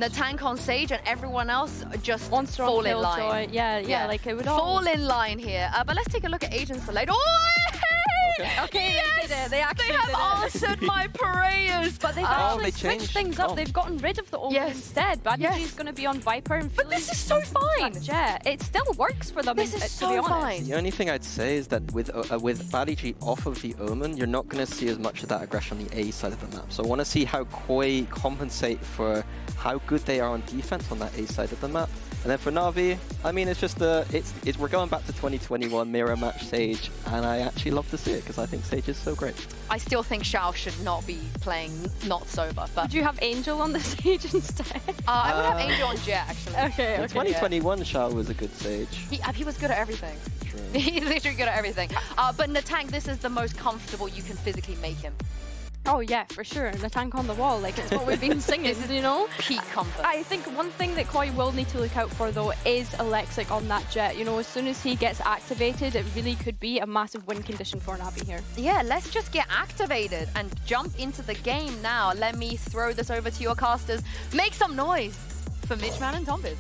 the tank on Sage and everyone else just One strong fall in line. Killjoy. Yeah, like it would all fall in line here. But let's take a look at Agent Select. Oh! Okay, yes! they did it. They actually They have did it. answered my prayers. But they've Oh, actually they switched changed. things up. Oh. They've gotten rid of the Omen Yes. instead. BaddyG Yes. is going to be on Viper and But this is so fine. Jet. It still works for them. This is to so be honest. fine. The only thing I'd say is that with BaddyG off of the Omen, you're not going to see as much of that aggression on the A side of the map. So I want to see how KOI compensate for how good they are on defense on that A side of the map. And then for Navi, I mean, it's just we're going back to 2021 mirror match Sage, and I actually love to see it because I think Sage is so great. I still think Xiao should not be playing not sober, but Would you have Angel on the Sage instead? I would have Angel on Jet actually. Okay, In 2021, Shao was a good Sage. He was good at everything. True. He's literally good at everything. But in the tank, this is the most comfortable you can physically make him. Oh yeah, for sure. The tank on the wall, like it's what we've been singing, you know? Peak comfort. I think one thing that KOI will need to look out for though is Alexic on that Jet. You know, as soon as he gets activated, it really could be a massive win condition for Navi here. Yeah, let's just get activated and jump into the game now. Let me throw this over to your casters. Make some noise for Midgeman and Tombiz.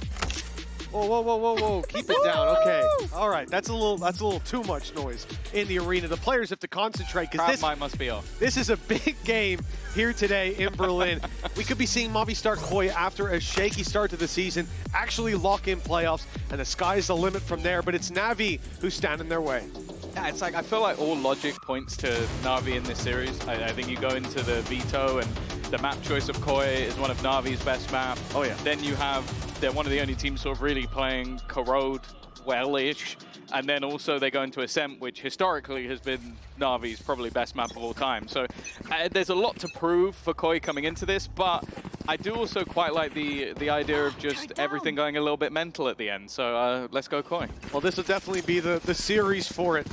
Whoa, whoa, whoa, whoa, whoa. Keep it down. Okay. All right. That's a little too much noise in the arena. The players have to concentrate because Crowd mic must be off. this is a big game here today in Berlin. We could be seeing Movistar KOI after a shaky start to the season actually lock in playoffs, and the sky's the limit from there, but it's Navi who's standing their way. Yeah, it's like I feel like all logic points to Navi in this series. I think you go into the veto and the map choice of KOI is one of Navi's best map. Oh yeah. Then you have, they're one of the only teams sort of really playing Corrode well-ish. And then also they go into Ascent, which historically has been Navi's probably best map of all time. So there's a lot to prove for KOI coming into this, but I do also quite like the idea of just everything going a little bit mental at the end. So let's go KOI. Well, this will definitely be the series for it.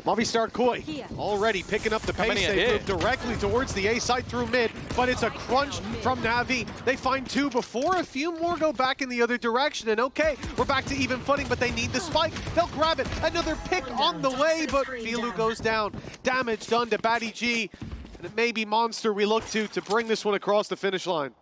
Movistar KOI already picking up the pace. many are They here? move directly towards the A side through mid, but it's a crunch from Navi. They find two before a few more go back in the other direction. And okay, we're back to even footing, but they need the spike. They'll grab it. Another pick on the way, but Filu goes down. Damage done to BaddyG. And it may be Monster we look to bring this one across the finish line.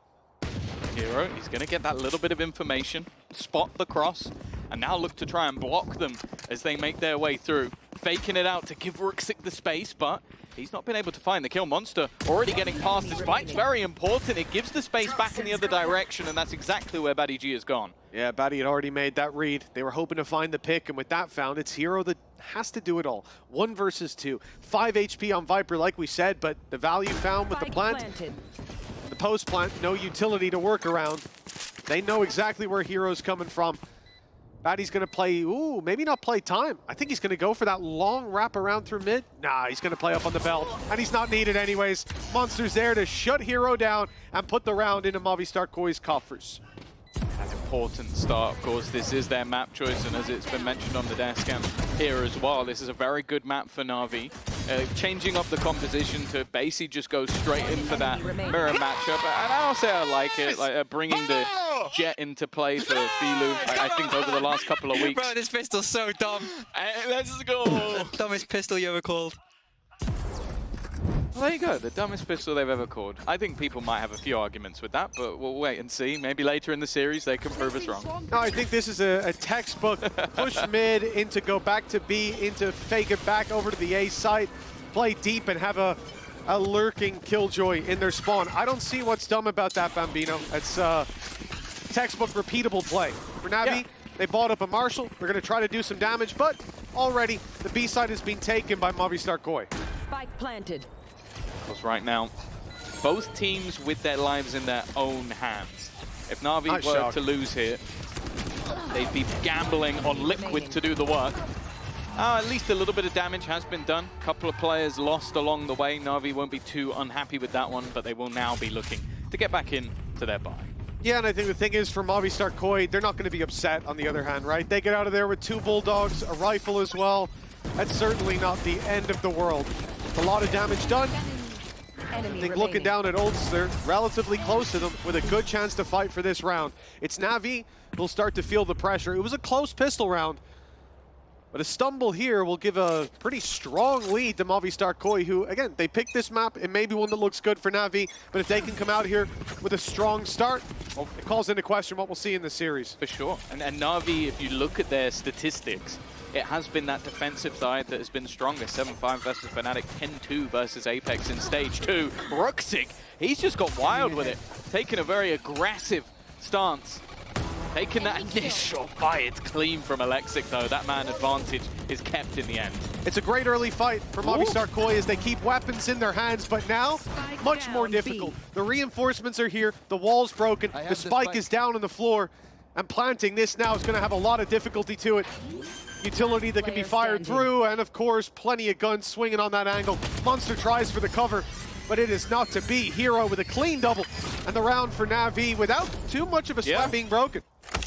Hero, he's going to get that little bit of information, spot the cross, and now look to try and block them as they make their way through. Faking it out to give Ruxic the space, but he's not been able to find the kill. Monster already getting past the spike's very important. It gives the space back in the other direction, and that's exactly where BaddyG has gone. Yeah, Baddy had already made that read. They were hoping to find the pick, and with that found, it's Hero that has to do it all. 1 versus 2. 5 HP on Viper, like we said, but the value found with the plant, the post plant, no utility to work around. They know exactly where Hero's coming from. Baddy's going to play, ooh, maybe not play time. I think he's going to go for that long wrap around through mid. Nah, he's going to play up on the belt, and he's not needed anyways. Monster's there to shut Hero down and put the round into Movistar KOI's coffers. An important start, of course. This is their map choice, and as it's been mentioned on the desk cam here as well, this is a very good map for Navi. Changing up the composition to basically just go straight in for that mirror matchup. And I'll say I like it, like bringing the Jet into play for Filu, I think over the last couple of weeks. Bro, this pistol's so dumb. Let's go! Dumbest pistol you ever called. Well, there you go, the dumbest pistol they've ever called. I think people might have a few arguments with that, but we'll wait and see. Maybe later in the series they can prove us wrong. No, I think this is a textbook push mid into go back to B, into fake it back over to the A site, play deep and have a lurking Killjoy in their spawn. I don't see what's dumb about that, Bambino. It's textbook repeatable play. For Navi, Yeah. they bought up a Marshall. They're going to try to do some damage, but already the B side has been taken by Movistar KOI. Spike planted. Because right now, both teams with their lives in their own hands. If Navi Nice were shot. to lose here, they'd be gambling on Liquid to do the work. At least a little bit of damage has been done. A couple of players lost along the way. Navi won't be too unhappy with that one, but they will now be looking to get back in to their buy. Yeah, and I think the thing is for Movistar KOI, they're not going to be upset on the other hand, right? They get out of there with 2 Bulldogs, a rifle as well. That's certainly not the end of the world. A lot of damage done. I think looking down at Olds, they're relatively close to them with a good chance to fight for this round. It's Navi who'll start to feel the pressure. It was a close pistol round, But a stumble here will give a pretty strong lead to Movistar KOI, who, again, they picked this map. It may be one that looks good for Navi, but if they can come out here with a strong start, well, it calls into question what we'll see in the series. For sure. And Navi, if you look at their statistics, it has been that defensive side that has been stronger. 7-5 versus Fnatic, 10-2 versus Apex in stage 2. Ruxic, he's just got wild with it, taking a very aggressive stance. Taking that initial fight clean from Alexic, though. That man advantage is kept in the end. It's a great early fight for Movistar KOI as they keep weapons in their hands, but now, much more difficult. The reinforcements are here, the wall's broken, the spike is down on the floor, and planting this now is going to have a lot of difficulty to it. Utility that can be fired through, and of course, plenty of guns swinging on that angle. Monster tries for the cover, but it is not to be. Hero with a clean double, and the round for Navi without too much of a sweat being broken.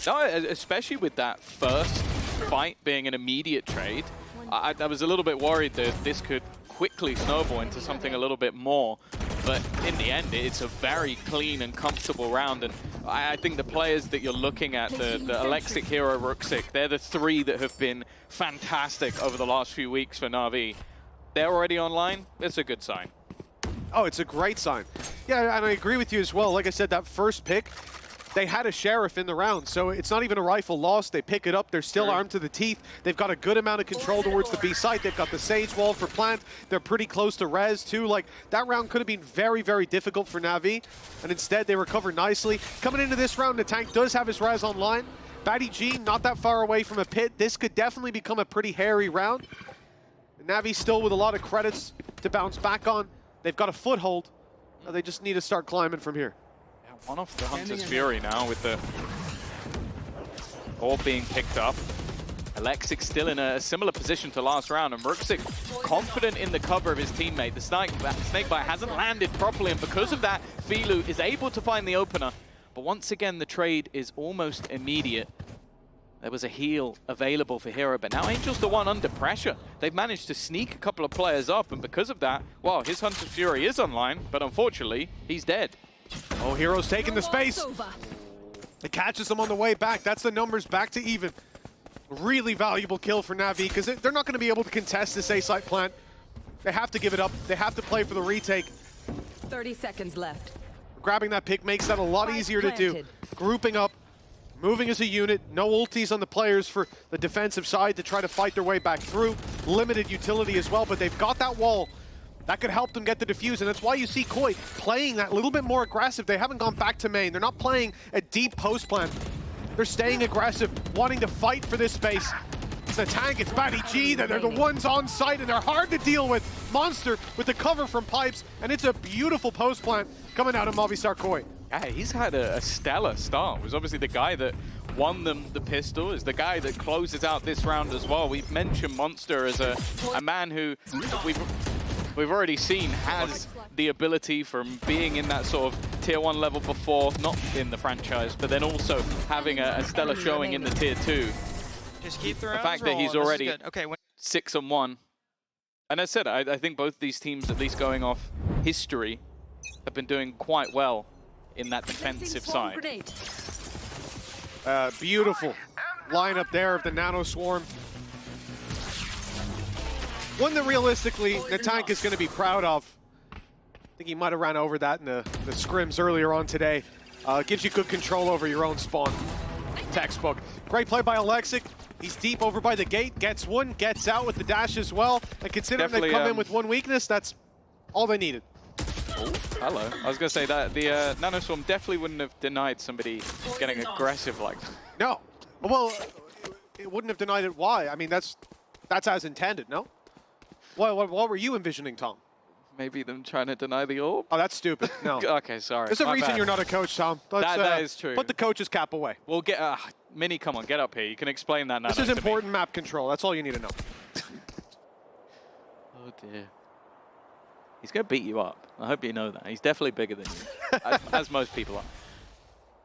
No, especially with that first fight being an immediate trade, I was a little bit worried that this could quickly snowball into something a little bit more. But in the end, it's a very clean and comfortable round. And I think the players that you're looking at, the Alexic, Hero, Ruxic, they're the three that have been fantastic over the last few weeks for Navi. They're already online. It's a good sign. Oh, it's a great sign. Yeah, and I agree with you as well. Like I said, that first pick, they had a Sheriff in the round, so it's not even a rifle lost. They pick it up. They're still armed to the teeth. They've got a good amount of control towards the B site. They've got the Sage Wall for plant. They're pretty close to res, too. Like, that round could have been very, very difficult for Navi, and instead they recover nicely. Coming into this round, the tank does have his res online. BaddyG, not that far away from a pit. This could definitely become a pretty hairy round. Navi still with a lot of credits to bounce back on. They've got a foothold. They just need to start climbing from here. One off the Hunter's Fury now with the orb being picked up. Alexic still in a similar position to last round, and Ruxic confident in the cover of his teammate. The snakebite hasn't landed properly, and because of that, Filu is able to find the opener. But once again, the trade is almost immediate. There was a heal available for Hero, but now Angel's the one under pressure. They've managed to sneak a couple of players up, and because of that, well, his Hunter's Fury is online, but unfortunately, he's dead. Oh, Hero's taking the space. It catches them on the way back. That's the numbers back to even. Really valuable kill for Navi because they're not going to be able to contest this A-site plant. They have to give it up. They have to play for the retake. 30 seconds left. Grabbing that pick makes that a lot easier to do. Grouping up, moving as a unit, no ultis on the players for the defensive side to try to fight their way back through. Limited utility as well, but they've got that wall. That could help them get the defuse, and that's why you see KOI playing that little bit more aggressive. They haven't gone back to main. They're not playing a deep post plan. They're staying aggressive, wanting to fight for this space. It's the tank, it's BaddyG, they're the ones on site, and they're hard to deal with. Monster with the cover from pipes, and it's a beautiful post plant coming out of Movistar KOI. Yeah, he's had a stellar start. He was obviously the guy that won them the pistol, is the guy that closes out this round as well. We've mentioned Monster as a man who we've already seen has the ability from being in that sort of tier 1 level before, not in the franchise, but then also having a stellar showing in the tier 2. Just keep the fact that he's already 6-1. And as I said, I think both these teams, at least going off history, have been doing quite well in that defensive side. Beautiful lineup there of the Nano Swarm. One that realistically the tank is going to be proud of. I think he might have ran over that in the scrims earlier on today. Gives you good control over your own spawn. Textbook. Great play by Alexic. He's deep over by the gate, gets one, gets out with the dash as well. And considering they come in with one weakness, that's all they needed. Oh, hello. I was going to say that the Nano Swarm definitely wouldn't have denied somebody getting aggressive like that. No. Well, it wouldn't have denied it. Why? I mean, that's as intended, no? What were you envisioning, Tom? Maybe them trying to deny the orb? Oh, that's stupid. No. Okay, sorry. There's a reason you're not a coach, Tom. That is true. Put the coach's cap away. We'll get... Mini, come on, get up here. You can explain that now. This is important map control. That's all you need to know. Oh, dear. He's going to beat you up. I hope you know that. He's definitely bigger than you, as most people are.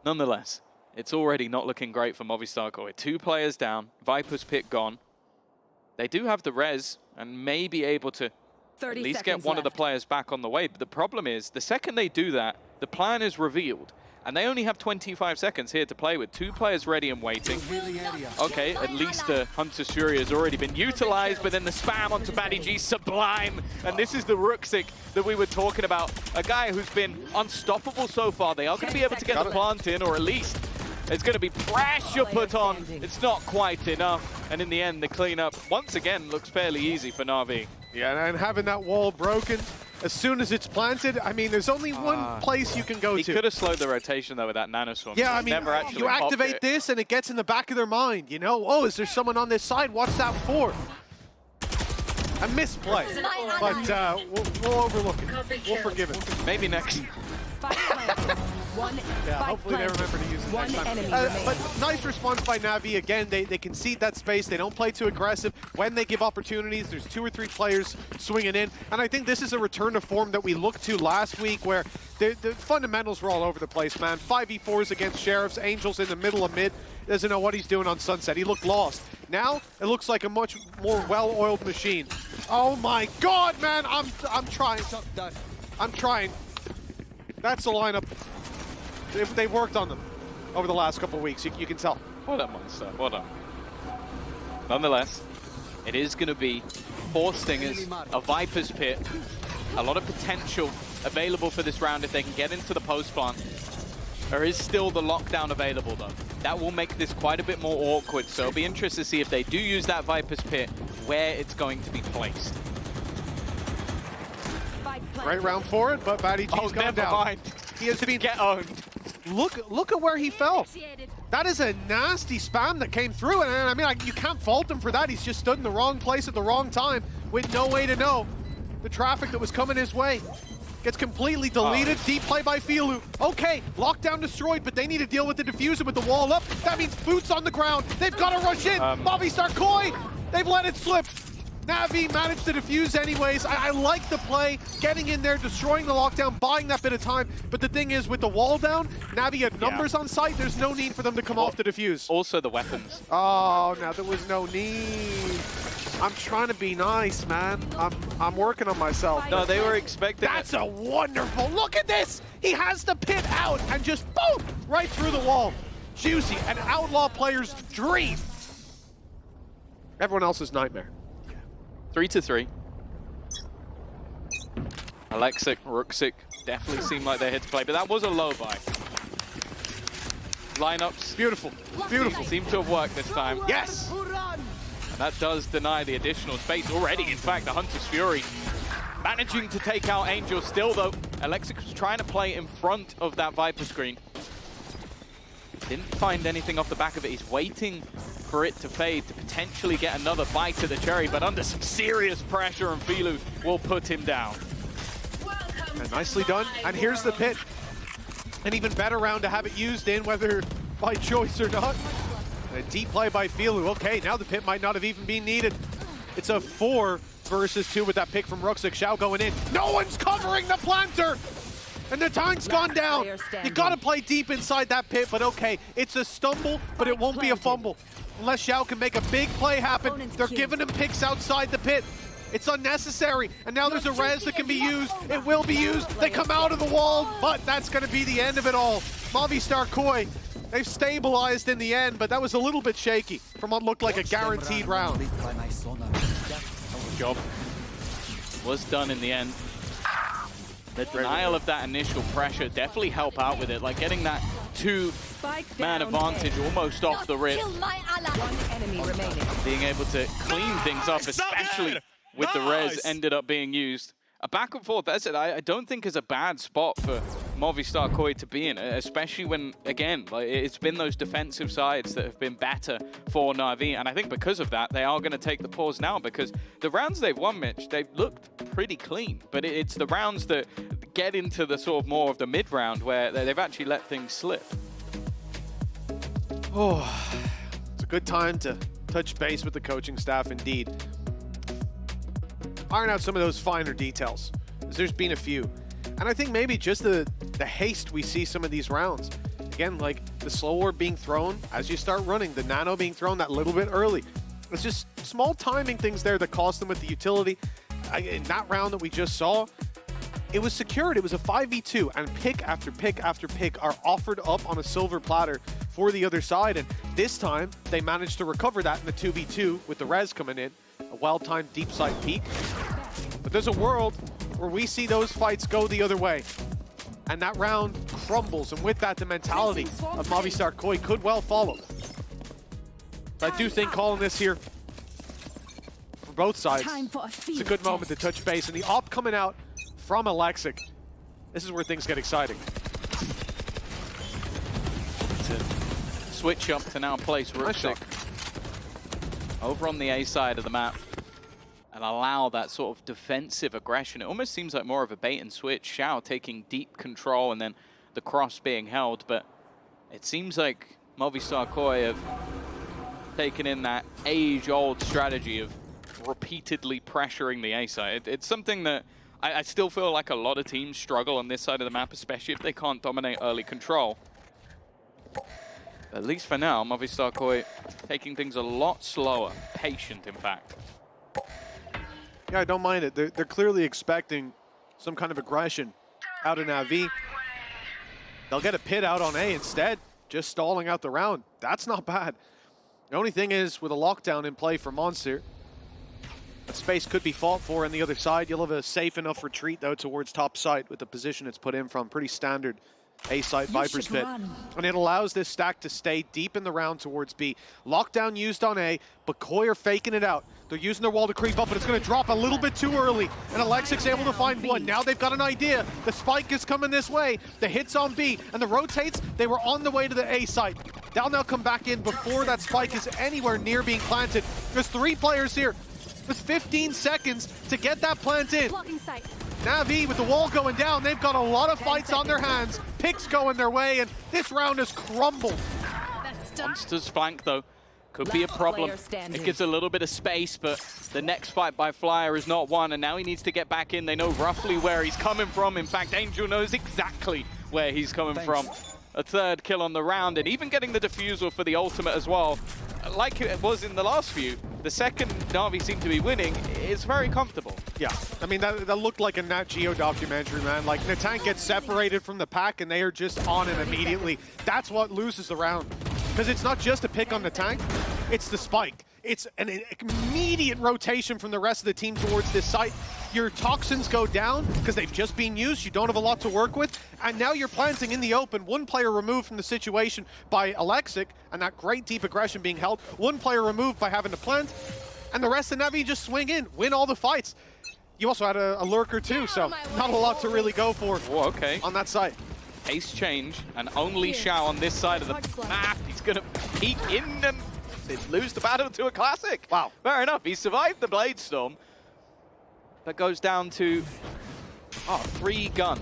Nonetheless, it's already not looking great for Movistar KOI. 2 players down. Viper's pick gone. They do have the res and may be able to at least get one of the players back on the way. But the problem is, the second they do that, the plan is revealed. And they only have 25 seconds here to play with. 2 players ready and waiting. Okay, at least the Hunter's Fury has already been utilized, but then the spam onto BaddyG, sublime. And this is the Ruxic that we were talking about. A guy who's been unstoppable so far. They are going to be able to get the plant in, or at least there's going to be pressure put on. It's not quite enough. And in the end, the cleanup, once again, looks fairly easy for NAVI. Yeah, and having that wall broken, as soon as it's planted, I mean, there's only one place you can go to. He could have slowed the rotation, though, with that nanoswarm. Yeah, I mean, you activate this, and it gets in the back of their mind, you know? Oh, is there someone on this side? What's that for? A misplay. But we'll overlook it. We'll forgive it. Maybe next. Yeah, hopefully they remember to use it next time. But nice response by NAVI. Again, they concede that space. They don't play too aggressive. When they give opportunities, there's 2 or 3 players swinging in. And I think this is a return to form that we looked to last week, where the fundamentals were all over the place, man. 5v4s against Sheriffs. Angel's in the middle of mid. Doesn't know what he's doing on Sunset. He looked lost. Now, it looks like a much more well-oiled machine. Oh my God, man! I'm trying. I'm trying. That's the lineup. They've worked on them over the last couple of weeks. You can tell. What a monster. What a... Nonetheless, it is going to be 4 Stingers, a Viper's Pit, a lot of potential available for this round if they can get into the post plant. There is still the lockdown available, though. That will make this quite a bit more awkward, so it'll be interesting to see if they do use that Viper's Pit, where it's going to be placed. Great round for it, but BaddyG's gone down. Mind. He has been get owned. Look at where he fell. That is a nasty spam that came through, and I mean, you can't fault him for that. He's just stood in the wrong place at the wrong time with no way to know the traffic that was coming his way. Gets completely deleted. Deep play by Filu. Okay, lockdown destroyed, but they need to deal with the diffuser with the wall up. That means boots on the ground. They've got to rush in. MKOI, they've let it slip. NAVI managed to defuse anyways. I like the play, getting in there, destroying the lockdown, buying that bit of time. But the thing is, with the wall down, NAVI had numbers on site. There's no need for them to come off the defuse. Also the weapons. Oh, now there was no need. I'm trying to be nice, man. I'm working on myself. No, they were expecting That's a wonderful, look at this! He has the pit out and just boom! Right through the wall. Juicy, an outlaw player's dream. Everyone else's nightmare. 3-3. Alexic, Ruxic definitely seemed like they're here to play, but that was a low buy. Lineups. Beautiful, beautiful. Seem to have worked this time. Yes! And that does deny the additional space already. In fact, the Hunter's Fury managing to take out Angel still, though. Alexic was trying to play in front of that Viper screen. Didn't find anything off the back of it. He's waiting for it to fade to potentially get another bite at the cherry, but under some serious pressure, and Filu will put him down. And nicely done. And here's the pit. An even better round to have it used in, whether by choice or not. And a deep play by Filu. Okay, now the pit might not have even been needed. It's a 4 versus 2 with that pick from Ruxic. Xiao going in. No one's covering the planter! And the tank's gone down. You gotta play deep inside that pit, but okay, it's a stumble, but it won't be a fumble. Unless Xiao can make a big play happen. They're giving him picks outside the pit. It's unnecessary. And now there's a res that can be used. It will be used. They come out of the wall, but that's gonna be the end of it all. Movistar Koi, they've stabilized in the end, but that was a little bit shaky from what looked like a guaranteed round. Job was done in the end. The denial of that initial pressure definitely help out with it, like getting that 2-man advantage almost off the rip. Being able to clean things up, especially with the res ended up being used. A back and forth, that's it. I don't think is a bad spot for Movistar Koi to be in, especially when, again, like it's been those defensive sides that have been better for NAVI, and I think because of that, they are going to take the pause now, because the rounds they've won, Mitch, they've looked pretty clean, but it's the rounds that get into the sort of more of the mid-round where they've actually let things slip. Oh, it's a good time to touch base with the coaching staff, indeed. Iron out some of those finer details, as there's been a few. And I think maybe just the haste we see some of these rounds. Again, like the slow orb being thrown as you start running, the nano being thrown that little bit early. It's just small timing things there that cost them with the utility. In that round that we just saw, it was secured. It was a 5v2, and pick after pick after pick are offered up on a silver platter for the other side. And this time, they managed to recover that in the 2v2 with the res coming in. A well-timed deep side peek. But there's a world where we see those fights go the other way. And that round crumbles, and with that, the mentality of Movistar KOI could well follow. But I do think calling this here for both sides, it's a good moment to touch base. And the op coming out from Alexic, this is where things get exciting. To switch up to now place Ruxic over on the A side of the map and allow that sort of defensive aggression. It almost seems like more of a bait and switch. Xiao taking deep control and then the cross being held, but it seems like Movistar KOI have taken in that age-old strategy of repeatedly pressuring the A side. It's something that I still feel like a lot of teams struggle on this side of the map, especially if they can't dominate early control. At least for now, Movistar KOI taking things a lot slower, patient in fact. Yeah, I don't mind it. They're clearly expecting some kind of aggression out of NAVI. They'll get a pit out on A instead, just stalling out the round. That's not bad. The only thing is, with a lockdown in play for Monster, that space could be fought for on the other side. You'll have a safe enough retreat, though, towards top site with the position it's put in from. Pretty standard A-site Viper's pit. And it allows this stack to stay deep in the round towards B. Lockdown used on A, but KOI are faking it out. They're using their wall to creep up, but it's going to drop a little bit too early. And Alexic's able to find one. Now they've got an idea. The spike is coming this way. The hit's on B. And the rotates, they were on the way to the A site. They'll now come back in before that spike is anywhere near being planted. There's 3 players here. There's 15 seconds to get that plant in. NAVI with the wall going down, they've got a lot of fights on their hands. Picks going their way, and this round has crumbled. Monster's flank, though, could be a problem. It gives a little bit of space, but the next fight by Flyer is not won, and now he needs to get back in. They know roughly where he's coming from. In fact, Angel knows exactly where he's coming from. A 3rd kill on the round, and even getting the defusal for the ultimate as well. Like it was in the last few, the second NAVI seemed to be winning, it's very comfortable. Yeah, I mean, that looked like a Nat Geo documentary, man. Like, the tank gets separated from the pack, and they are just on it immediately. That's what loses the round. Because it's not just a pick on the tank, it's the spike. It's an immediate rotation from the rest of the team towards this site. Your toxins go down because they've just been used. You don't have a lot to work with. And now you're planting in the open. 1 player removed from the situation by Alexic, and that great deep aggression being held. 1 player removed by having to plant. And the rest of NAVI just swing in, win all the fights. You also had a lurker too, so not a lot to really go for on that side. Ace change, and only Xiao on this side of the map. He's going to peek in and lose the battle to a classic. Wow. Fair enough. He survived the Blade Storm. That goes down to 3 gun.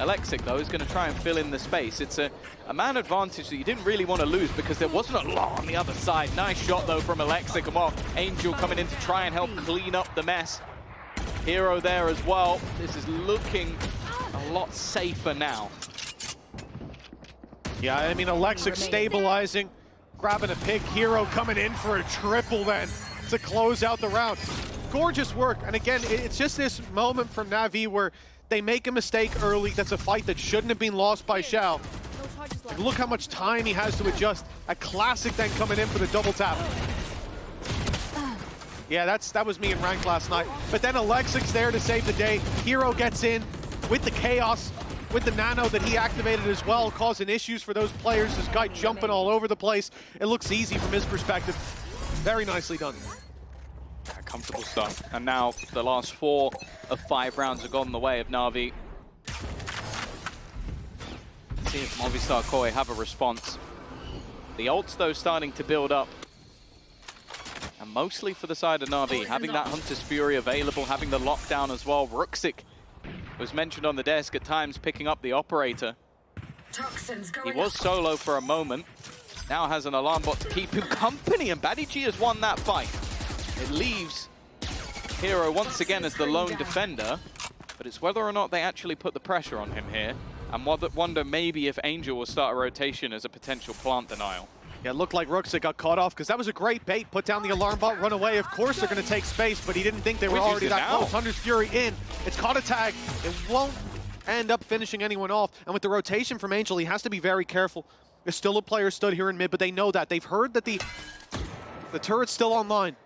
Alexic, though, is going to try and fill in the space. It's a man advantage that you didn't really want to lose because there wasn't a lot on the other side. Nice shot, though, from Alexic. And while Angel coming in to try and help clean up the mess. Hero there as well. This is looking a lot safer now. Yeah, I mean, Alexic stabilizing, grabbing a pick. Hero coming in for a triple then to close out the round. Gorgeous work. And again, it's just this moment from NAVI where they make a mistake early. That's a fight that shouldn't have been lost by Xiao. Like, look how much time he has to adjust. A classic then coming in for the double tap. Yeah, that was me in ranked last night. But then Alexic's there to save the day. Hero gets in with the chaos, with the nano that he activated as well, causing issues for those players. This guy jumping all over the place. It looks easy from his perspective. Very nicely done. Comfortable stuff. And now the last 4 of 5 rounds have gone the way of NAVI. See if Movistar KOI have a response. The ults, though, starting to build up. And mostly for the side of NAVI, having that Hunter's Fury available, having the lockdown as well. Ruxic was mentioned on the desk at times, picking up the operator. He was solo for a moment. Now has an alarm bot to keep him company, and BaddyG has won that fight. It leaves Hero once again as the lone defender, but it's whether or not they actually put the pressure on him here, and wonder maybe if Angel will start a rotation as a potential plant denial. Yeah, it looked like Ruxic got caught off because that was a great bait. Put down the alarm bot, run away. Of course they're going to take space, but he didn't think they were already that close. Hunter's Fury in. It's caught a tag. It won't end up finishing anyone off. And with the rotation from Angel, he has to be very careful. There's still a player stood here in mid, but they know that. They've heard that the turret's still online.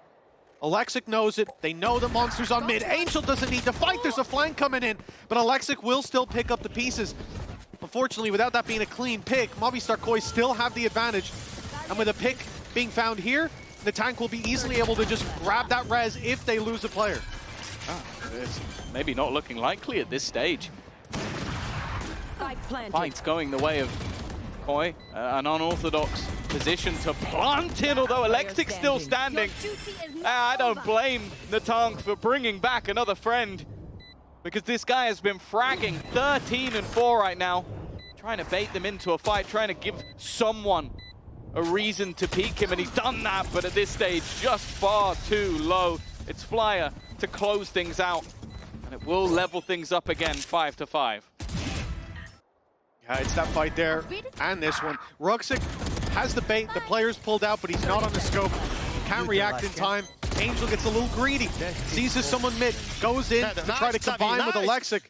Alexic knows it. They know the monster's on mid. Angel doesn't need to fight. There's a flank coming in, but Alexic will still pick up the pieces. Unfortunately, without that being a clean pick, Movistar KOI still have the advantage. And with a pick being found here, the tank will be easily able to just grab that res if they lose a player. It's maybe not looking likely at this stage. Fight's going the way of KOI, an unorthodox position to plant in, although Alexic's still standing. I don't blame Natang for bringing back another friend, because this guy has been fragging 13-4 right now, trying to bait them into a fight, trying to give someone a reason to peek him, and he's done that, but at this stage, just far too low. It's Flyer to close things out, and it will level things up again, 5-5. Yeah, it's that fight there, and this one. Ruxic has the bait, the player's pulled out, but he's not on the scope. Can't react in time. Angel gets a little greedy, sees there's someone mid, goes in to try to combine with Alexic.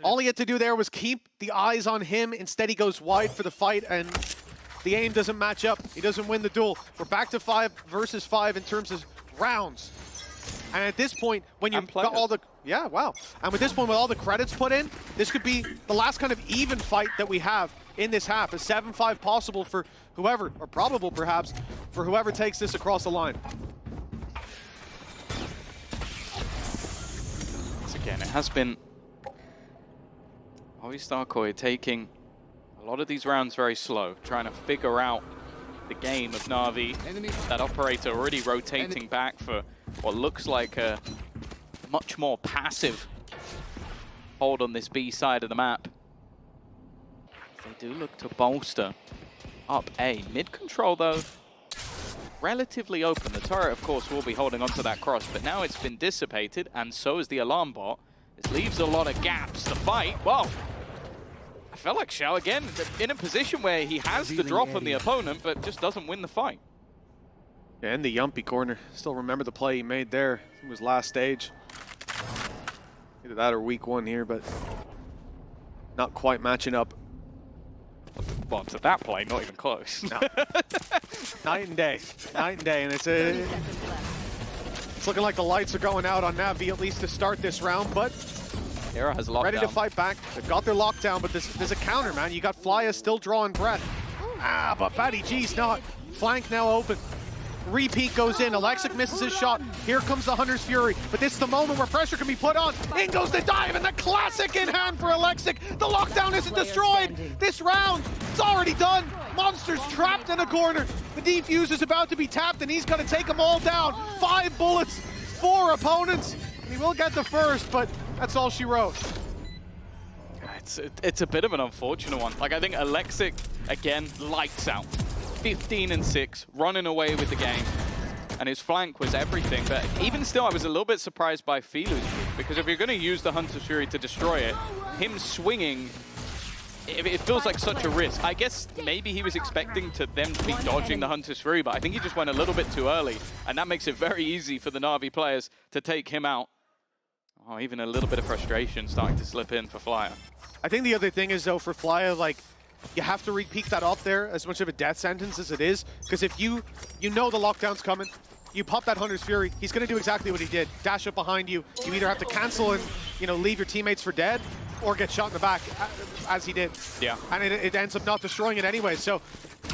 All he had to do there was keep the eyes on him. Instead, he goes wide for the fight, and the aim doesn't match up. He doesn't win the duel. We're back to 5 versus 5 in terms of rounds. And at this point, when you've got all the... Yeah, wow. And with this point, with all the credits put in, this could be the last kind of even fight that we have in this half. A 7-5 possible for whoever, or probable perhaps, for whoever takes this across the line. Once again, it has been Movistar KOI taking a lot of these rounds very slow, trying to figure out the game of NAVI. That operator already rotating back for what looks like a much more passive hold on this B side of the map. They do look to bolster up A. Mid control, though, relatively open. The turret, of course, will be holding onto that cross, but now it's been dissipated, and so is the alarm bot. This leaves a lot of gaps to fight. Whoa! I felt like Xiao, again, in a position where he has the drop on the opponent, but just doesn't win the fight. Yeah, and the Yumpy corner. Still remember the play he made there. It was last stage. Either that or week 1 here, but not quite matching up. Well, to that play, not even close. No. Night and day. Night and day. And it's looking like the lights are going out on NAVI, at least to start this round, but Hera has lockdown. ready to fight back. They've got their lockdown, but there's a counter, man. You got Flya still drawing breath. But BaddyG's not. Flank now open. Repeat goes in. Alexic misses his shot. Here comes the Hunter's Fury. But this is the moment where pressure can be put on. In goes the dive, and the classic in hand for Alexic. The lockdown isn't destroyed. This round, it's already done. Monster's trapped in a corner. The defuse is about to be tapped, and he's going to take them all down. 5 bullets, 4 opponents. And he will get the first, but that's all she wrote. It's a bit of an unfortunate one. Like, I think Alexic, again, lights out. 15-6, running away with the game. And his flank was everything. But even still, I was a little bit surprised by Filu's move, because if you're going to use the Hunter's Fury to destroy it, him swinging, it feels like such a risk. I guess maybe he was expecting them to be dodging the Hunter's Fury, but I think he just went a little bit too early. And that makes it very easy for the NAVI players to take him out. Oh, even a little bit of frustration starting to slip in for Flyer. I think the other thing is, though, for Flya, like, you have to repeat that up there as much of a death sentence as it is, because if you know the lockdown's coming, you pop that Hunter's Fury, he's going to do exactly what he did. Dash up behind you. You either have to cancel and, leave your teammates for dead, or get shot in the back, as he did. Yeah. And it ends up not destroying it anyway, so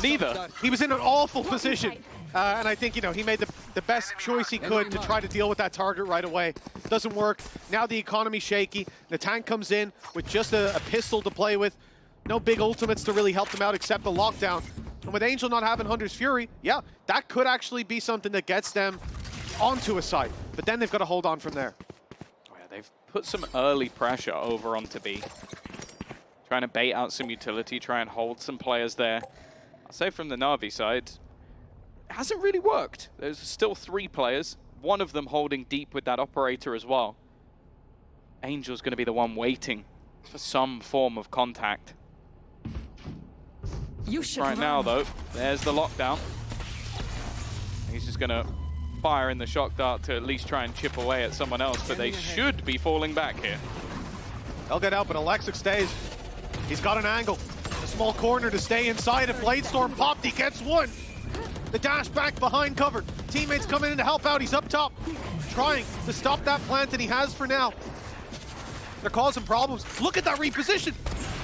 neither. He was in an awful position. And I think, he made the best choice he could to try to deal with that target right away. Doesn't work. Now the economy's shaky. The tank comes in with just a pistol to play with. No big ultimates to really help them out except the lockdown. And with Angel not having Hunter's Fury, yeah, that could actually be something that gets them onto a site. But then they've got to hold on from there. Oh, yeah, they've put some early pressure over onto B. Trying to bait out some utility, try and hold some players there. I'll say from the NAVI side, it hasn't really worked. There's still 3 players, one of them holding deep with that operator as well. Angel's going to be the one waiting for some form of contact. Right now, though, there's the lockdown. He's just going to fire in the shock dart to at least try and chip away at someone else, but they should be falling back here. They'll get out, but Alexic stays. He's got an angle. A small corner to stay inside. If Bladestorm popped, he gets one. The dash back behind cover. Teammates coming in to help out. He's up top, trying to stop that plant, and he has for now. They're causing problems. Look at that reposition.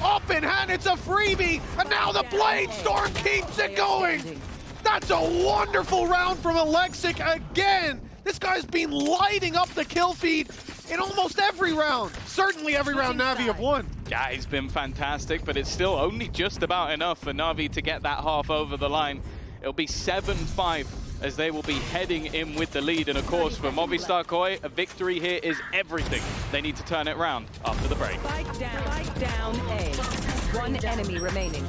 Up in hand, it's a freebie, and now the Bladestorm keeps it going. That's a wonderful round from Alexic again. This guy's been lighting up the kill feed in almost every round. Certainly every round Navi have won. Yeah, he's been fantastic, but it's still only just about enough for Navi to get that half over the line. It'll be 7-5 as they will be heading in with the lead. And of course, for Movistar Koi, a victory here is everything. They need to turn it around after the break. Spike down A. One enemy remaining.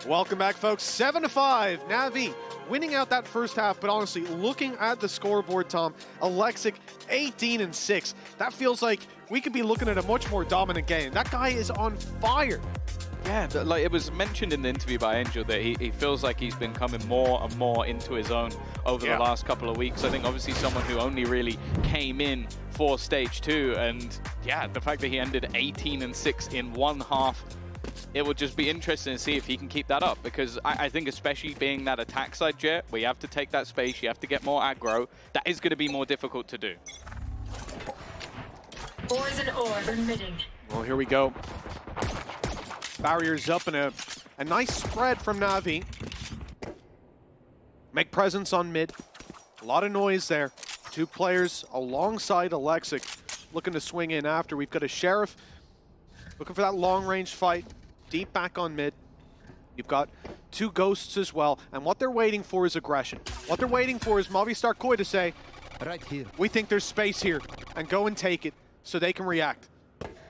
Welcome back, folks. 7-5. Navi winning out that first half, but honestly, looking at the scoreboard, Tom, Alexic 18-6. That feels like we could be looking at a much more dominant game. That guy is on fire. Yeah, like it was mentioned in the interview by Angel that he feels like he's been coming more and more into his own over the last couple of weeks. I think obviously someone who only really came in for stage 2, and yeah, the fact that he ended 18-6 in one half, it would just be interesting to see if he can keep that up, because I think especially being that attack side Jet, where you have to take that space, you have to get more aggro, that is going to be more difficult to do. Poison orb emitting. Well, here we go. Barriers up and a nice spread from Navi. Make presence on mid. A lot of noise there. 2 players alongside Alexic looking to swing in after. We've got a Sheriff looking for that long-range fight. Deep back on mid. You've got 2 Ghosts as well. And what they're waiting for is aggression. What they're waiting for is Movistar Koi to say, right here, we think there's space here, and go and take it so they can react.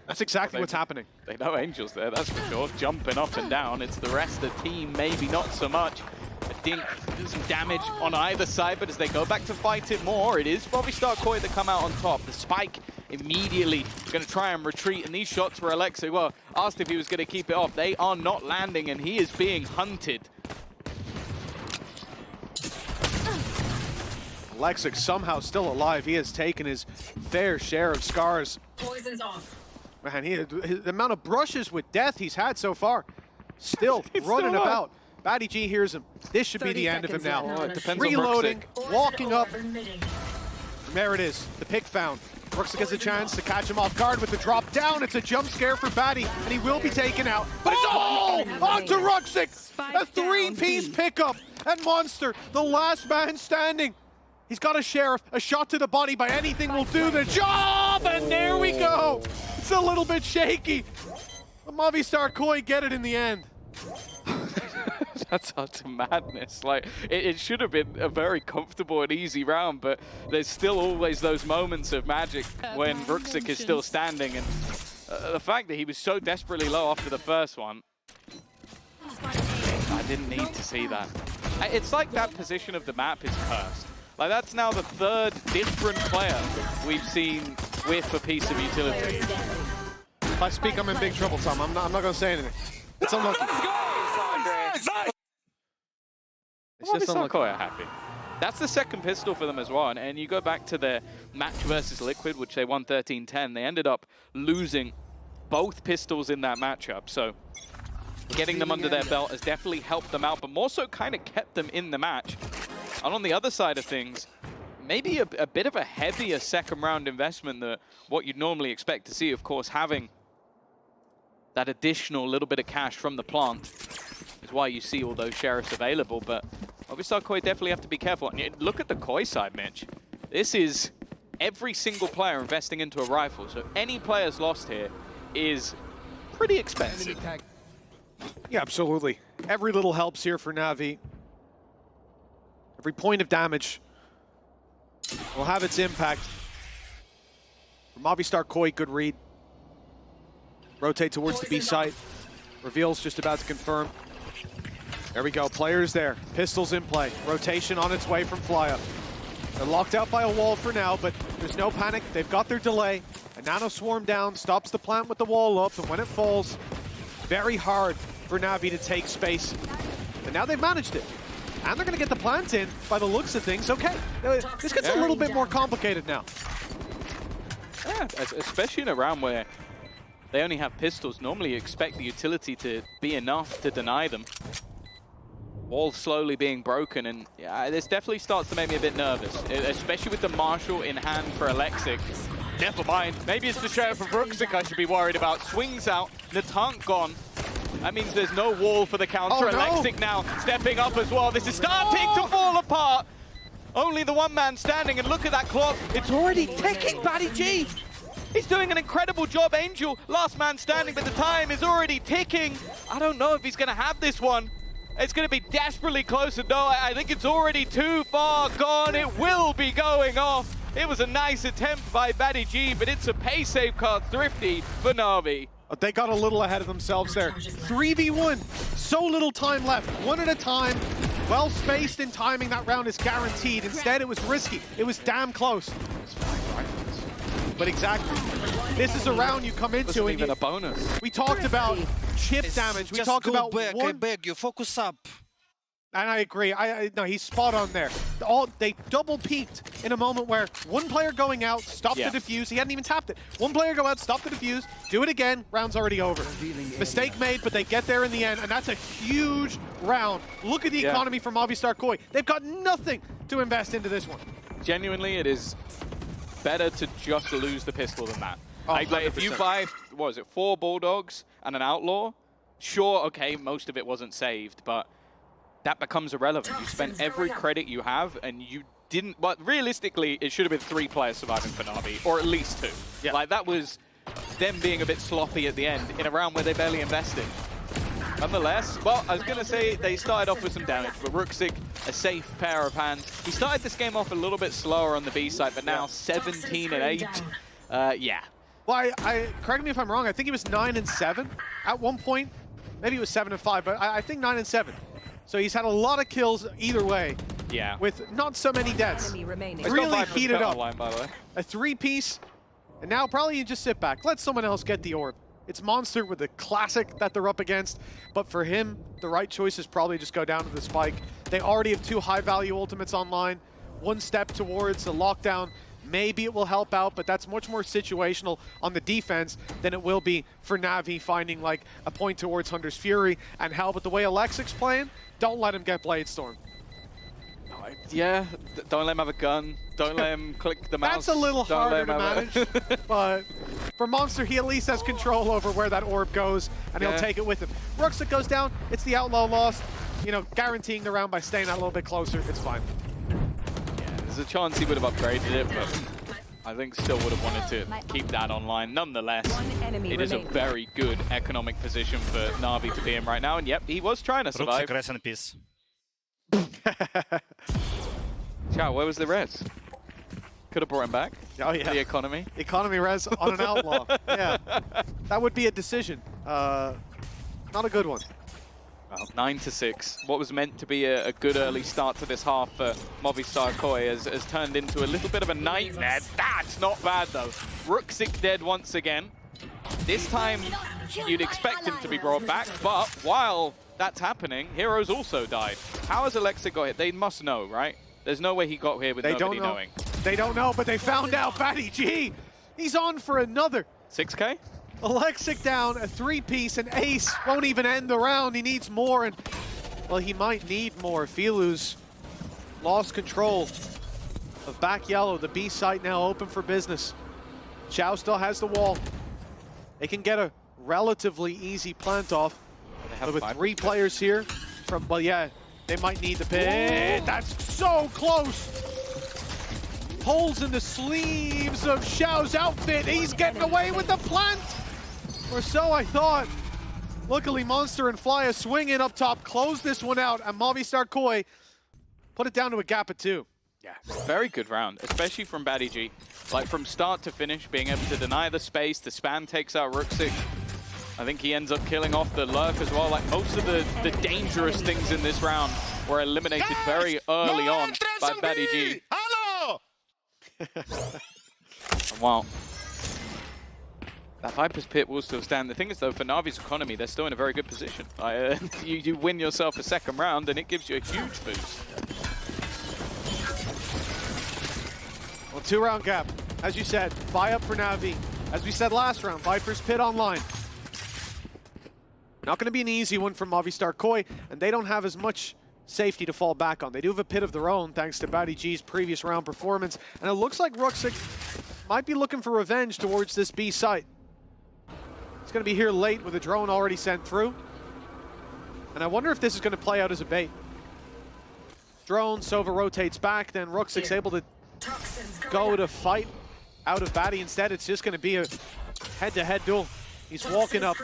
That's exactly what's happening. They know Angel's there, that's for sure. Jumping up and down. It's the rest of the team, maybe not so much. I think there's some damage on either side, but as they go back to fight it more, it is Movistar Koi that come out on top. The spike immediately going to try and retreat, and these shots for Alexic, well, asked if he was going to keep it off. They are not landing, and he is being hunted. Alexic somehow still alive. He has taken his fair share of scars. Poison's off. Man, the amount of brushes with death he's had so far, still running about. BaddyG hears him. This should be the end of him now. Oh, it depends reloading, on walking up. There it is, the pick found. Ruxic gets a chance to catch him off guard with the drop down. It's a jump scare for Baddy, and he will be taken out. But it's all onto Ruxic! A 3-piece pickup, and Monster, the last man standing. He's got a Sheriff, a shot to the body by anything will do the job, and there we go. It's a little bit shaky. The Movistar Koi get it in the end. That's utter madness. Like, it should have been a very comfortable and easy round, but there's still always those moments of magic when Ruxic is still standing, and the fact that he was so desperately low after the first one, I didn't need to see that. It's like that position of the map is cursed. Like, that's now the 3rd different player we've seen whiff a piece of utility. If I speak, I'm in big trouble, Tom. I'm not going to say anything. It's unlucky. It's just unlucky. Happy. That's the second pistol for them as well. And you go back to their match versus Liquid, which they won 13-10. They ended up losing both pistols in that matchup. So getting them under their belt has definitely helped them out, but more so kind of kept them in the match. And on the other side of things, maybe a bit of a heavier second round investment than what you'd normally expect to see. Of course, having that additional little bit of cash from the plant is why you see all those sheriffs available. But obviously, Koi definitely have to be careful. And look at the Koi side, Mitch. This is every single player investing into a rifle. So any players lost here is pretty expensive. Yeah, absolutely. Every little helps here for Navi. Every point of damage will have its impact. From Movistar Koi, good read. Rotate towards the B site. Reveal's just about to confirm. There we go, players there. Pistols in play. Rotation on its way from Flya. They're locked out by a wall for now, but there's no panic. They've got their delay. A nano swarm down, stops the plant with the wall up, and when it falls, very hard for Navi to take space. And now they've managed it. And they're going to get the plant in by the looks of things. Okay, this gets a little bit more complicated now. Yeah, especially in a round where they only have pistols. Normally you expect the utility to be enough to deny them. Wall slowly being broken, and yeah, this definitely starts to make me a bit nervous, especially with the Marshal in hand for Alexic. Never mind, maybe it's the Sheriff of Ruxic I should be worried about. Swings out, Natank gone. That means there's no wall for the counter. Oh, no. Alexic now stepping up as well. This is starting to fall apart. Only the one man standing, and look at that clock. It's already ticking, BaddyG. He's doing an incredible job, Angel. Last man standing, but the time is already ticking. I don't know if he's going to have this one. It's going to be desperately close, and no, I think it's already too far gone. It will be going off. It was a nice attempt by BaddyG, but it's a pay save card thrifty for Navi. They got a little ahead of themselves there. 3v1, so little time left. One at a time, well spaced in timing. That round is guaranteed. Instead, it was risky. It was damn close. But exactly, this is a round you come into and even a bonus. We talked about chip damage. We talked about back, one. I beg you, focus up. And I agree. No, he's spot on there. They double peaked in a moment where one player going out, stopped the defuse. He hadn't even tapped it. One player go out, stop the defuse, do it again. Round's already over. Mistake made, but they get there in the end, and that's a huge round. Look at the economy from Movistar Koi. They've got nothing to invest into this one. Genuinely, it is better to just lose the pistol than that. Oh, like if you buy, what was it, 4 Bulldogs and an Outlaw, sure, okay, most of it wasn't saved, but that becomes irrelevant. You spent every credit you have, and you didn't. But realistically, it should have been 3 players surviving for Navi, or at least 2. Yeah. Like that was them being a bit sloppy at the end in a round where they barely invested. Nonetheless, well, I was going to say they started off with some damage, but Ruxic, a safe pair of hands. He started this game off a little bit slower on the B side, but now 17-8. Yeah. Well, correct me if I'm wrong. I think he was 9-7 at one point. Maybe it was 7-5, but I think 9-7. So he's had a lot of kills either way. Yeah. With not so many deaths. Enemy remaining. Really heated up. Line, by the way. A 3-piece, and now probably you just sit back. Let someone else get the orb. It's Monster with the classic that they're up against, but for him, the right choice is probably just go down to the spike. They already have 2 high-value ultimates online. One step towards the lockdown. Maybe it will help out, but that's much more situational on the defense than it will be for Navi finding like a point towards Hunter's Fury and help. But the way Alexic's playing, don't let him get Blade Storm. Yeah, don't let him have a gun. Don't let him click the mouse. That's a little harder to manage, but for Monster, he at least has control over where that orb goes, and he'll take it with him. Ruxic goes down, it's the Outlaw lost, you know, guaranteeing the round by staying that little bit closer. It's fine. Yeah, there's a chance he would have upgraded it, but I think still would have wanted to keep that online. Nonetheless, it is a very good economic position for Navi to be in right now, and yep, he was trying to survive. Ruxic, rest in peace. Chow, where was the res? Could have brought him back. Oh yeah. The economy. Economy res on an Outlaw. Yeah. That would be a decision. Not a good one. Well, 9-6. What was meant to be a good early start to this half for Movistar Koi has turned into a little bit of a nightmare. That's not bad though. Ruxic dead once again. This time you'd expect him to be brought back, but while that's happening, Heroes also died. How has Alexic got hit? They must know, right? There's no way he got here with nobody knowing. They don't know, but they found out. BaddyG, he's on for another. 6K? Alexic down, a 3-piece, and Ace won't even end the round. He needs more, and well, he might need more. Filu's lost control of back yellow. The B site now open for business. Xiao still has the wall. They can get a relatively easy plant off. But with 3 players here from, well, yeah, they might need the pit. That's so close. Holes in the sleeves of Xiao's outfit. He's getting away with the plant. Or so I thought. Luckily, Monster and Flya swinging up top, close this one out, and Movistar Koi put it down to a gap of 2. Yeah, very good round, especially from BaddyG. Like, from start to finish, being able to deny the space, the span takes out Ruxic. I think he ends up killing off the lurk as well. Like, most of the dangerous things in this round were eliminated very early on by BaddyG. Hello! Wow. That Viper's Pit will still stand. The thing is, though, for Navi's economy, they're still in a very good position. You win yourself a second round, and it gives you a huge boost. Well, 2-round gap. As you said, buy up for Navi. As we said last round, Viper's Pit online. Not going to be an easy one for Movistar Koi, and they don't have as much safety to fall back on. They do have a pit of their own, thanks to BaddyG's previous round performance, and it looks like Ruxic might be looking for revenge towards this B site. He's going to be here late with a drone already sent through, and I wonder if this is going to play out as a bait. Drone, Sova rotates back, then Ruxic's able to go to fight out of Baddy. Instead, it's just going to be a head-to-head duel. He's walking up.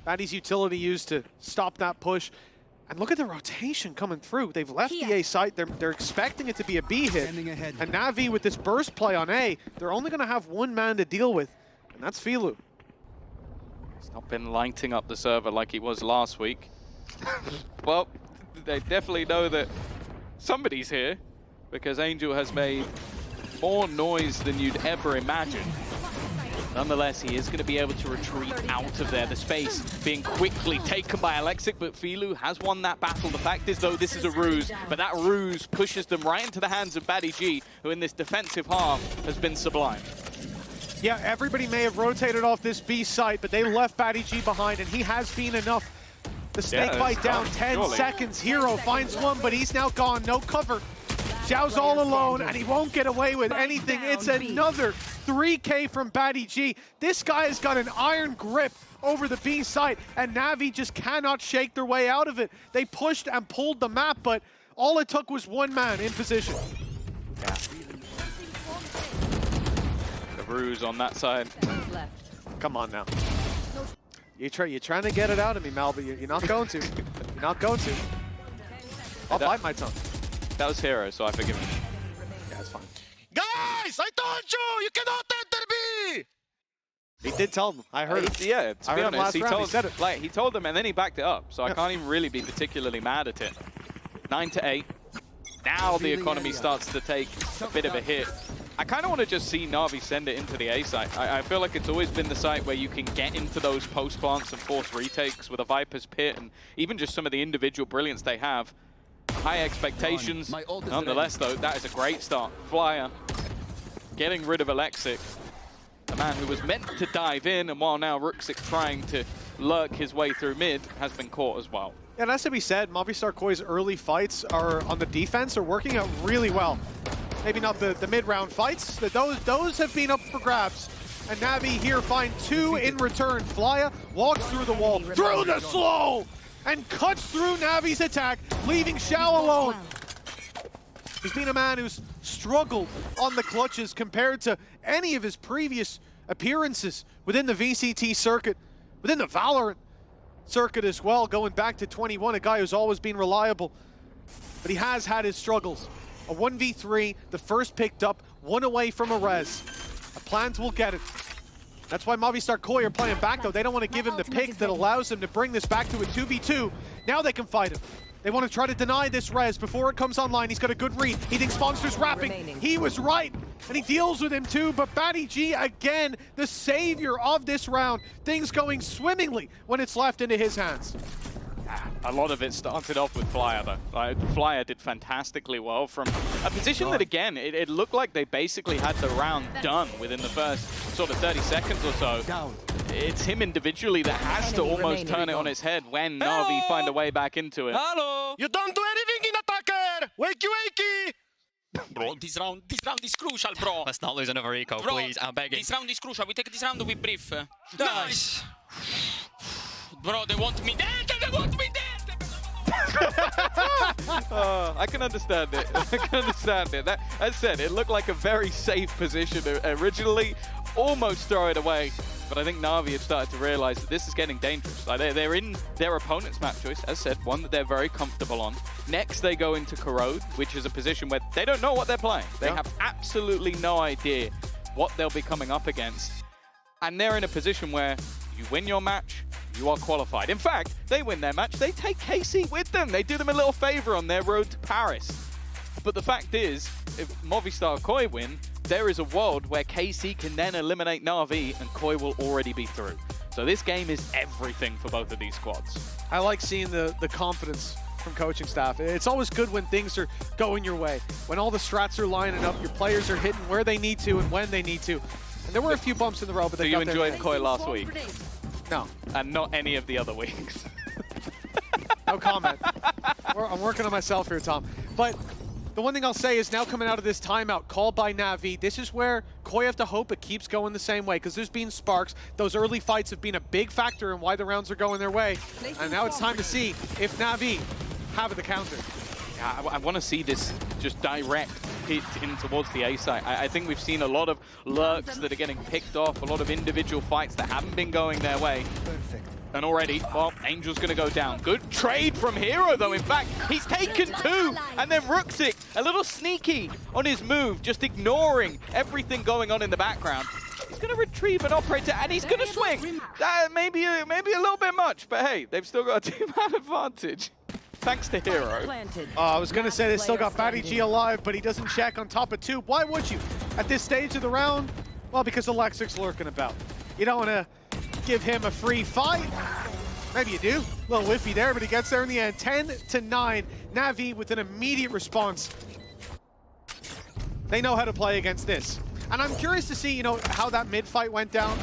Baddy's utility used to stop that push. And look at the rotation coming through. They've left the A site. They're expecting it to be a B hit. And Navi with this burst play on A, they're only going to have 1 man to deal with, and that's Filu. He's not been lighting up the server like he was last week. Well, they definitely know that somebody's here, because Angel has made more noise than you'd ever imagine. Nonetheless, he is going to be able to retreat out of there. The space being quickly taken by Alexic, but Filu has won that battle. The fact is, though, this is a ruse, but that ruse pushes them right into the hands of BaddyG, who in this defensive half has been sublime. Yeah, everybody may have rotated off this B site, but they left BaddyG behind, and he has been enough. The snake bite down, 10 seconds. Hero finds one, but he's now gone. No cover. Xiao's all alone, and he won't get away with anything. It's another 3K from BaddyG. This guy has got an iron grip over the B site, and Navi just cannot shake their way out of it. They pushed and pulled the map, but all it took was 1 man in position. Yeah. The ruse on that side. Come on now. You're trying to get it out of me, Mal, but you're not going to. You're not going to. I'll bite my tongue. That was Hero, so I forgive him. Yeah, it's fine. Guys, I told you, you cannot enter me! He did tell them. I heard it. Yeah, to be honest, he said it. Like, he told them and then he backed it up, so I can't even really be particularly mad at it. 9-8. Now the economy starts to take a bit of a hit. I kind of want to just see Navi send it into the A site. I feel like it's always been the site where you can get into those post plants and force retakes with a Viper's Pit and even just some of the individual brilliance they have. High expectations. Nonetheless, though, that is a great start. Flyer getting rid of Alexic, a man who was meant to dive in, and while now Ruxic trying to lurk his way through mid, has been caught as well. Yeah, and that's to be said, Movistar Koi's early fights are on the defense are working out really well. Maybe not the mid-round fights, but those have been up for grabs. And Navi here find 2 in return. Flya walks through the wall, through the slow, and cuts through Navi's attack, leaving Xiao alone. He's been a man who's struggled on the clutches compared to any of his previous appearances within the VCT circuit, within the VALORANT circuit as well, going back to 21, a guy who's always been reliable. But he has had his struggles. A 1v3, the first picked up, 1 away from a res. A plant will get it. That's why Movistar Koi are playing back, though. They don't want to give him the pick that allows him to bring this back to a 2v2. Now they can fight him. They want to try to deny this res before it comes online. He's got a good read. He thinks Monster's wrapping. He was right, and he deals with him too, but BaddyG, again, the savior of this round. Things going swimmingly when it's left into his hands. A lot of it started off with Flyer, though. Flyer did fantastically well from a position that, again, it looked like they basically had the round done within the first sort of 30 seconds or so. It's him individually that has to almost turn it on its head when Navi find a way back into it. Hello! You don't do anything in attacker! Wakey, wakey! Bro, this round is crucial, bro. Let's not lose another eco, bro, please. I'm begging. This round is crucial. We take this round with brief. Nice. Bro, they want me dead. They want me dead. I can understand it. I can understand it. That, as said, it looked like a very safe position originally. Almost throw it away. But I think Navi have started to realize that this is getting dangerous. Like they're in their opponent's map choice, as said, one that they're very comfortable on. Next, they go into Corrode, which is a position where they don't know what they're playing. They have absolutely no idea what they'll be coming up against. And they're in a position where you win your match, you are qualified. In fact, they win their match, they take KC with them. They do them a little favor on their road to Paris. But the fact is, if Movistar Koi win, there is a world where KC can then eliminate Na'Vi and Koi will already be through. So this game is everything for both of these squads. I like seeing the confidence from coaching staff. It's always good when things are going your way. When all the strats are lining up, your players are hitting where they need to and when they need to. And there were a few bumps in the road, but they got there. So you enjoyed Koi last week? No. And not any of the other weeks? No comment. I'm working on myself here, Tom. But the one thing I'll say is now coming out of this timeout called by Navi, this is where Koi have to hope it keeps going the same way because there's been sparks. Those early fights have been a big factor in why the rounds are going their way. And now it's time to see if Navi have the counter. Yeah, I want to see this just direct hit in towards the A site. I think we've seen a lot of lurks that are getting picked off, a lot of individual fights that haven't been going their way. Perfect. And already, well, Angel's going to go down. Good trade from Hero, though. In fact, he's taken two. And then Ruxic, a little sneaky on his move, just ignoring everything going on in the background. He's going to retrieve an operator, and he's going to swing. Maybe a little bit much, but hey, they've still got a 2-man advantage. Thanks to Hero. I was going to say they still got BaddyG alive, but he doesn't check on top of two. Why would you? At this stage of the round? Well, because Alexic's lurking about. You don't want to give him a free fight. Maybe you do. A little whiffy there, but he gets there in the end. 10-9. Navi with an immediate response. They know how to play against this. And I'm curious to see, how that mid fight went down.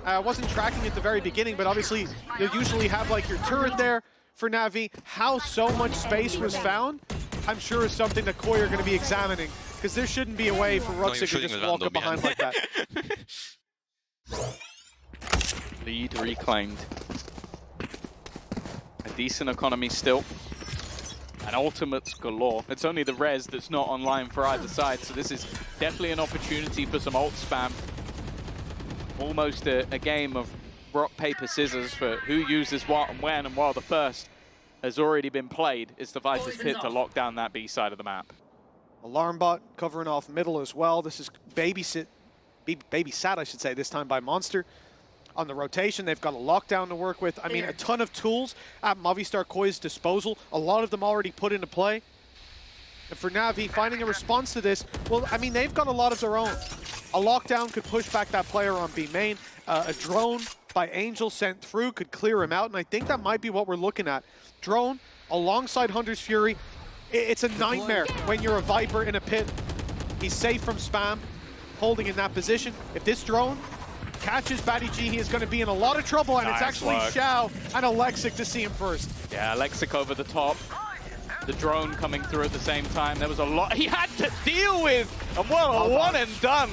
I wasn't tracking at the very beginning, but obviously you usually have like your turret there for Navi. How so much space was found, I'm sure is something that Koi are going to be examining, because there shouldn't be a way for Ruxic to just walk up behind like that. Lead reclaimed. A decent economy still. And ultimates galore. It's only the res that's not online for either side, so this is definitely an opportunity for some ult spam. Almost a game of rock, paper, scissors for who uses what and when, and while the first has already been played, it's the Viper's Pit to lock down that B side of the map. Alarm bot covering off middle as well. This is babysat, I should say, this time by Monster. On the rotation, they've got a lockdown to work with. I mean, a ton of tools at Movistar Koi's disposal. A lot of them already put into play. And for Navi, finding a response to this, well, I mean, they've got a lot of their own. A lockdown could push back that player on B main. A drone by Angel sent through could clear him out, and I think that might be what we're looking at. Drone alongside Hunter's Fury. It's a nightmare when you're a Viper in a pit. He's safe from spam, holding in that position. If this drone catches BaddyG, he is going to be in a lot of trouble, and it's actually Xiao and Alexic to see him first. Yeah, Alexic over the top. The drone coming through at the same time. There was a lot he had to deal with, and well, a one and done.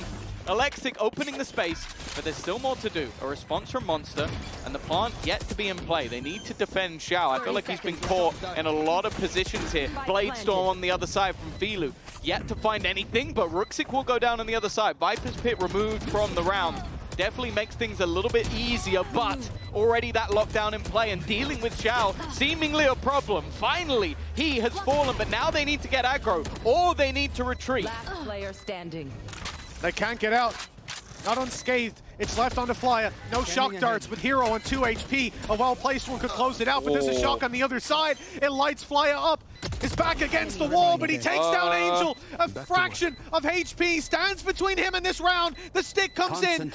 Alexic opening the space, but there's still more to do. A response from Monster, and the plant yet to be in play. They need to defend Xiao. I feel like he's been caught in a lot of positions here. Bladestorm on the other side from Filu. Yet to find anything, but Ruxic will go down on the other side. Viper's Pit removed from the round. Definitely makes things a little bit easier, but already that lockdown in play, and dealing with Xiao, seemingly a problem. Finally, he has fallen, but now they need to get aggro, or they need to retreat. Last player standing. They can't get out. Not unscathed. It's left on the flyer. No shock darts with Hero on 2 HP. A well-placed one could close it out, but there's a shock on the other side. It lights Flyer up. His back against the wall, but he takes down Angel. A fraction of HP stands between him and this round. The stick comes in,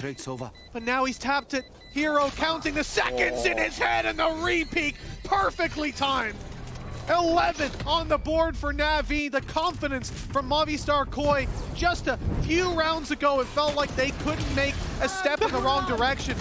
but now he's tapped it. Hero counting the seconds in his head, and the repeat perfectly timed. 11 on the board for NAVI. The confidence from Movistar KOI. Just a few rounds ago, it felt like they couldn't make a step in the wrong direction.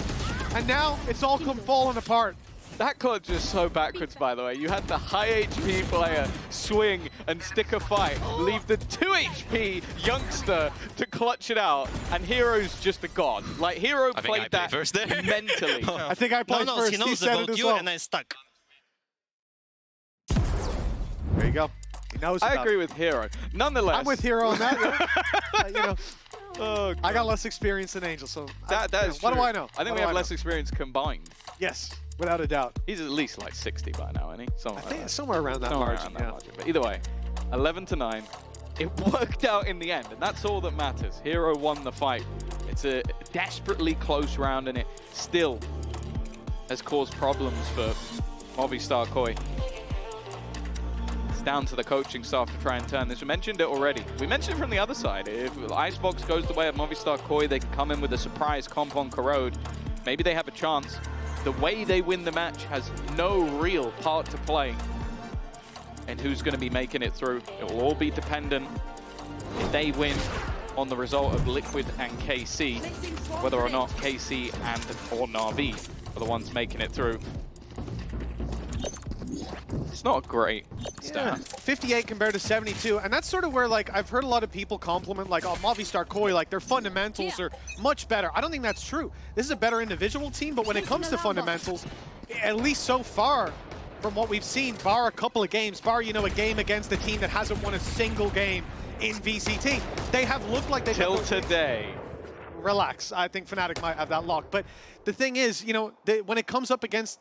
And now it's all come falling apart. That clutch is so backwards, by the way. You had the high HP player swing and stick a fight, leave the 2 HP youngster to clutch it out, and Hero's just a god. Like, Hero played that first there. mentally. I think I played first. He knows said about it as you, well. and I stuck. There you go. He knows I about agree it. with Hero. Nonetheless, I'm with Hero on that. You know, oh, I got less experience than Angel, so that is what true. do I know? I think we have less experience combined. Yes, without a doubt. He's at least like 60 by now, isn't he? I think somewhere around that Somewhere margin. around that margin. But either way, 11-9. It worked out in the end, and that's all that matters. Hero won the fight. It's a desperately close round, and it still has caused problems for Movistar KOI. It's down to the coaching staff to try and turn this. We mentioned it already. We mentioned it from the other side. If Icebox goes the way of Movistar KOI, they can come in with a surprise comp on Corrode. Maybe they have a chance. The way they win the match has no real part to play in who's going to be making it through. It will all be dependent, if they win, on the result of Liquid and KC, whether or not KC or NAVI are the ones making it through. It's not a great stat. 58 compared to 72, and that's sort of where, like, I've heard a lot of people compliment, like, oh, Movistar KOI, like, their fundamentals are much better. I don't think that's true. This is a better individual team, but when it comes to fundamentals, at least so far, from what we've seen, bar a couple of games, bar, you know, a game against a team that hasn't won a single game in VCT, they have looked like they've... Till today. Relax. I think Fnatic might have that locked. But the thing is, you know, when it comes up against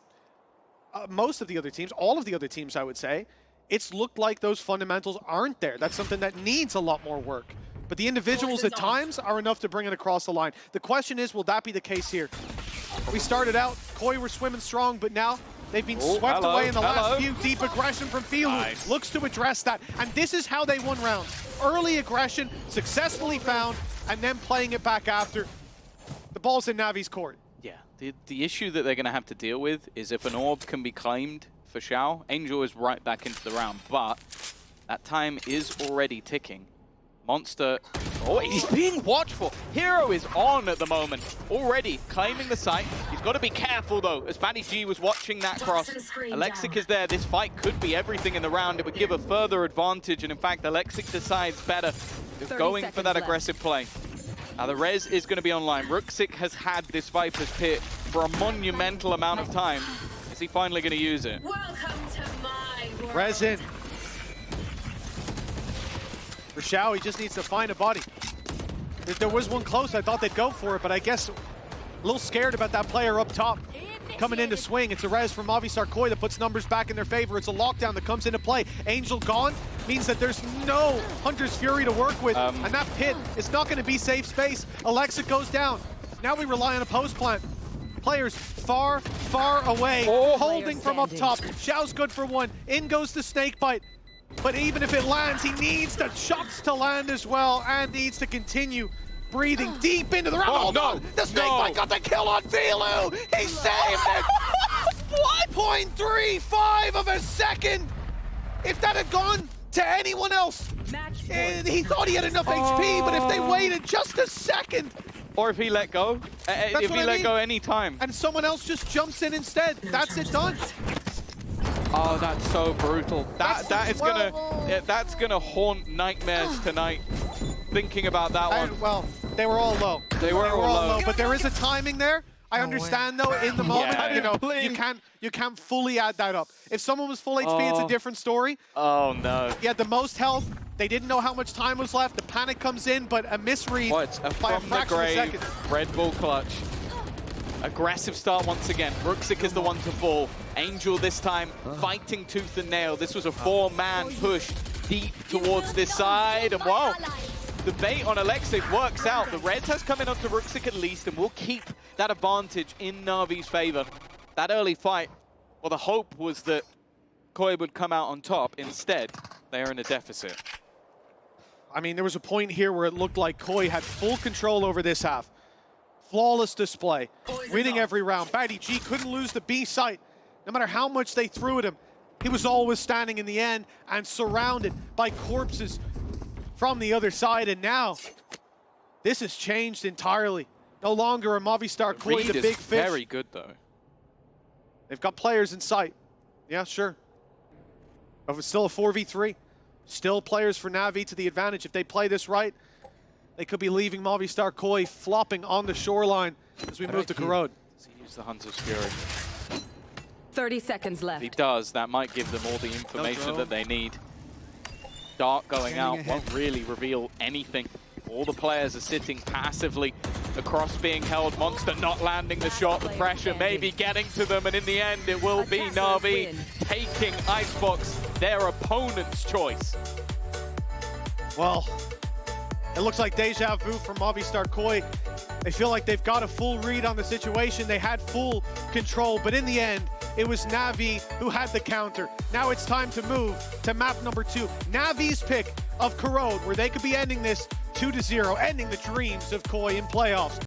most of the other teams, all of the other teams, I would say, it's looked like those fundamentals aren't there. That's something that needs a lot more work. But the individuals at times are enough to bring it across the line. The question is, will that be the case here? We started out, KOI were swimming strong, but now they've been swept away in the last few. Deep aggression from Filu looks to address that. And this is how they won rounds. Early aggression, successfully found, and then playing it back after. The ball's in Navi's court. Yeah, the issue that they're going to have to deal with is if an orb can be claimed for Xiao, Angel is right back into the round, but that time is already ticking. Monster, oh, he's being watchful. Hero is on at the moment, already claiming the site. He's got to be careful though, as BaddyG was watching that cross. Alexic is there. This fight could be everything in the round. It would give a further advantage, and in fact, Alexic decides better going for that aggressive play. Now the res is going to be online. Ruxic has had this Viper's Pit for a monumental amount of time. Is he finally going to use it? Welcome to my world. Res in. For Xiao, he just needs to find a body. If there was one close, I thought they'd go for it, but I guess a little scared about that player up top. Coming in to swing, it's a res from Movistar KOI that puts numbers back in their favor. It's a lockdown that comes into play. Angel gone means that there's no Hunter's Fury to work with, and that pit is not going to be safe space. Alexa goes down. Now we rely on a post plant. Players far, far away, holding from up top. Xiao's good for one. In goes the snakebite. But even if it lands, he needs the shots to land as well, and needs to continue breathing deep into the round. Oh no! The snakebite got the kill on Filu! He saved it! 0.35 of a second! If that had gone to anyone else, he thought he had enough HP, but if they waited just a second, or if he let go, if he let go any time, and someone else just jumps in instead, that's it done. Oh, that's so brutal. That's gonna haunt nightmares tonight. Thinking about that one. Well, they were all low. They were all low. But there is a timing there. I understand though, in the moment, you know, please. you can't fully add that up. If someone was full HP, it's a different story. Oh no. He had the most health. They didn't know how much time was left. The panic comes in, but a misread by a from the fraction of a grave, second. Red Bull clutch. Aggressive start once again. Ruxic is the one to fall. Angel this time fighting tooth and nail. This was a 4-man push deep towards this side. And whoa, the bait on Alexic works out. The Reds has come in onto Ruxic at least, and will keep that advantage in Navi's favor. That early fight, well, the hope was that Koi would come out on top. Instead, they are in a deficit. I mean, there was a point here where it looked like Koi had full control over this half. Flawless display, winning every round. BaddyG couldn't lose the B site. No matter how much they threw at him, he was always standing in the end and surrounded by corpses from the other side. And now, this has changed entirely. No longer a Movistar Koi the big fish. Very good, though. They've got players in sight. Yeah, sure. But it's still a 4v3. Still players for Navi to the advantage. If they play this right, they could be leaving Movistar Koi flopping on the shoreline as we move to Corrode. Does he use the Hunter's Fury? 30 seconds left. If he does, that might give them all the information that they need. Dart going out won't really reveal anything. All the players are sitting passively across being held. Monster not landing the shot. The pressure maybe getting to them, and in the end it will be Navi taking Icebox, their opponent's choice. Well, it looks like deja vu for Movistar Koi. They feel like they've got a full read on the situation. They had full control, but in the end, it was Navi who had the counter. Now it's time to move to map number 2. Navi's pick of Corrode, where they could be ending this 2-0, ending the dreams of Koi in playoffs.